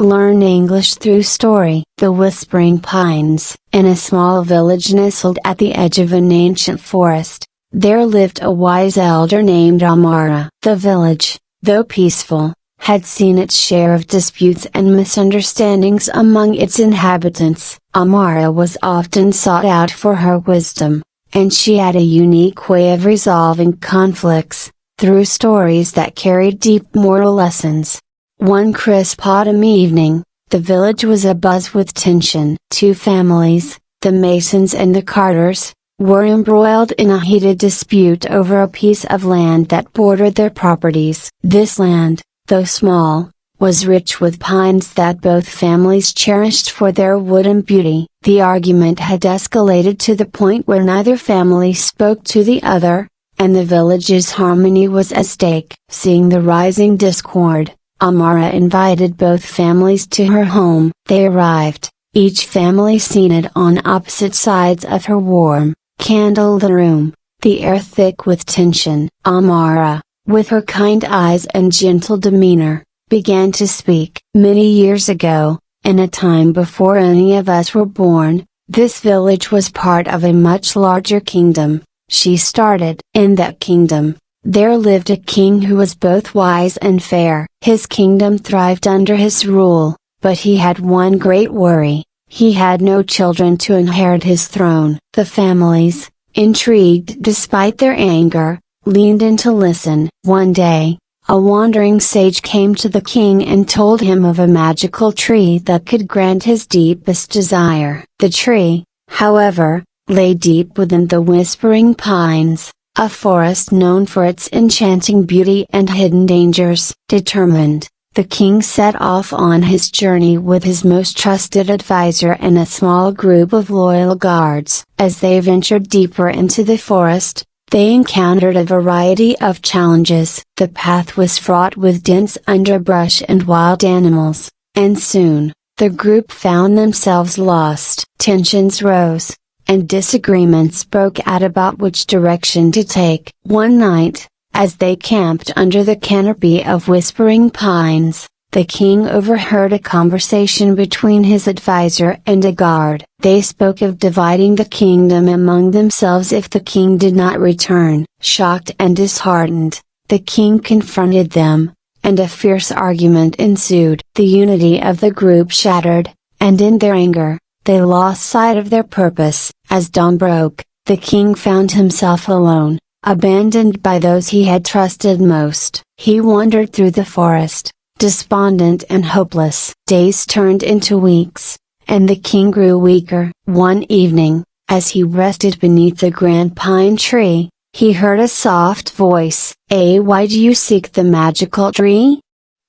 Learn English through story. The Whispering Pines. In a small village nestled at the edge of an ancient forest, there lived a wise elder named Amara. The village, though peaceful, had seen its share of disputes and misunderstandings among its inhabitants. Amara was often sought out for her wisdom, and she had a unique way of resolving conflicts, through stories that carried deep moral lessons. One crisp autumn evening, the village was abuzz with tension. Two families, the Masons and the Carters, were embroiled in a heated dispute over a piece of land that bordered their properties. This land, though small, was rich with pines that both families cherished for their wood and beauty. The argument had escalated to the point where neither family spoke to the other, and the village's harmony was at stake. Seeing the rising discord, Amara invited both families to her home. They arrived, each family seated on opposite sides of her warm, candlelit room, the air thick with tension. Amara, with her kind eyes and gentle demeanor, began to speak. Many years ago, in a time before any of us were born, this village was part of a much larger kingdom, she started. In that kingdom, there lived a king who was both wise and fair. His kingdom thrived under his rule, but he had one great worry: he had no children to inherit his throne. The families, intrigued despite their anger, leaned in to listen. One day, a wandering sage came to the king and told him of a magical tree that could grant his deepest desire. The tree, however, lay deep within the Whispering Pines, a forest known for its enchanting beauty and hidden dangers. Determined, the king set off on his journey with his most trusted advisor and a small group of loyal guards. As they ventured deeper into the forest, they encountered a variety of challenges. The path was fraught with dense underbrush and wild animals, and soon, the group found themselves lost. Tensions rose, and disagreements broke out about which direction to take. One night, as they camped under the canopy of Whispering Pines, the king overheard a conversation between his advisor and a guard. They spoke of dividing the kingdom among themselves if the king did not return. Shocked and disheartened, the king confronted them, and a fierce argument ensued. The unity of the group shattered, and in their anger, they lost sight of their purpose. As dawn broke, the king found himself alone, abandoned by those he had trusted most. He wandered through the forest, despondent and hopeless. Days turned into weeks, and the king grew weaker. One evening, as he rested beneath the grand pine tree, he heard a soft voice. Why do you seek the magical tree?"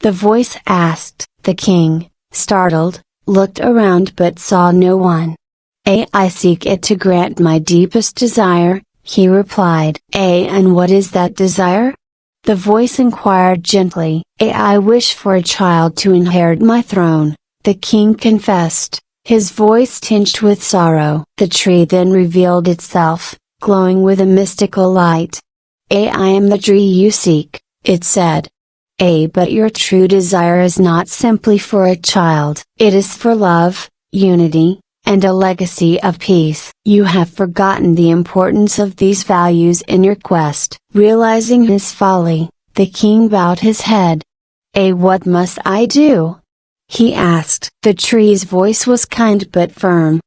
the voice asked. The king, startled, looked around but saw no one. I seek it to grant my deepest desire," he replied. And what is that desire?" the voice inquired gently. I wish for a child to inherit my throne," the king confessed, his voice tinged with sorrow. The tree then revealed itself, glowing with a mystical light. I am the tree you seek," it said. But your true desire is not simply for a child. It is for love, unity, and a legacy of peace. You have forgotten the importance of these values in your quest." Realizing his folly, the king bowed his head. What must I do?" he asked. The tree's voice was kind but firm.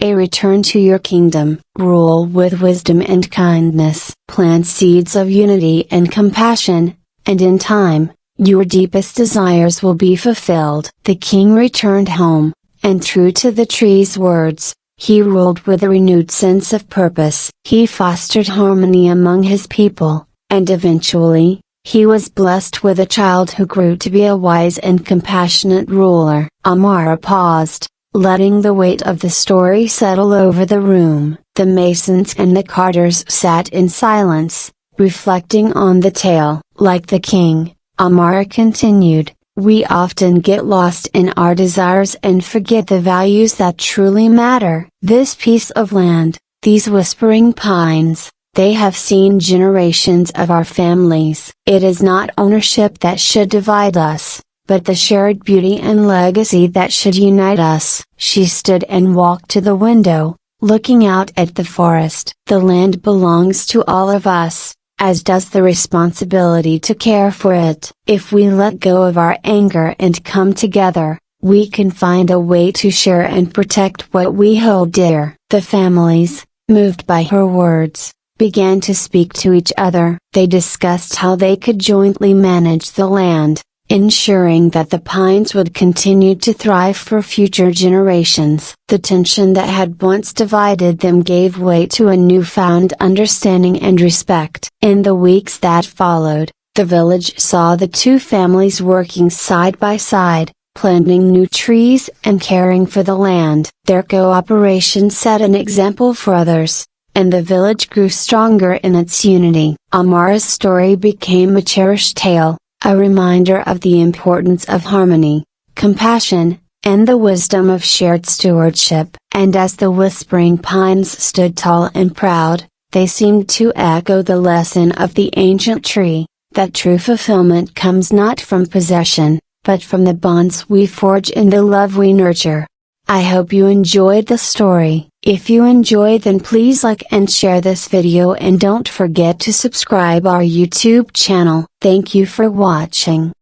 Return to your kingdom. Rule with wisdom and kindness. Plant seeds of unity and compassion, and in time, your deepest desires will be fulfilled. The king returned home, and true to the tree's words, he ruled with a renewed sense of purpose. He fostered harmony among his people, and eventually, he was blessed with a child who grew to be a wise and compassionate ruler. Amara paused, letting the weight of the story settle over the room. The Masons and the Carters sat in silence, reflecting on the tale. Like the king, Amara continued, "We often get lost in our desires and forget the values that truly matter. This piece of land, these Whispering Pines, they have seen generations of our families. It is not ownership that should divide us, but the shared beauty and legacy that should unite us. She stood and walked to the window, looking out at the forest. The land belongs to all of us, as does the responsibility to care for it. If we let go of our anger and come together, we can find a way to share and protect what we hold dear. The families, moved by her words, began to speak to each other. They discussed how they could jointly manage the land, ensuring that the pines would continue to thrive for future generations. The tension that had once divided them gave way to a newfound understanding and respect. In the weeks that followed, the village saw the two families working side by side, planting new trees and caring for the land. Their cooperation set an example for others, and the village grew stronger in its unity. Amara's story became a cherished tale, a reminder of the importance of harmony, compassion, and the wisdom of shared stewardship. And as the whispering pines stood tall and proud, they seemed to echo the lesson of the ancient tree, that true fulfillment comes not from possession, but from the bonds we forge and the love we nurture. I hope you enjoyed the story. If you enjoyed, then please like and share this video, and don't forget to subscribe our YouTube channel. Thank you for watching.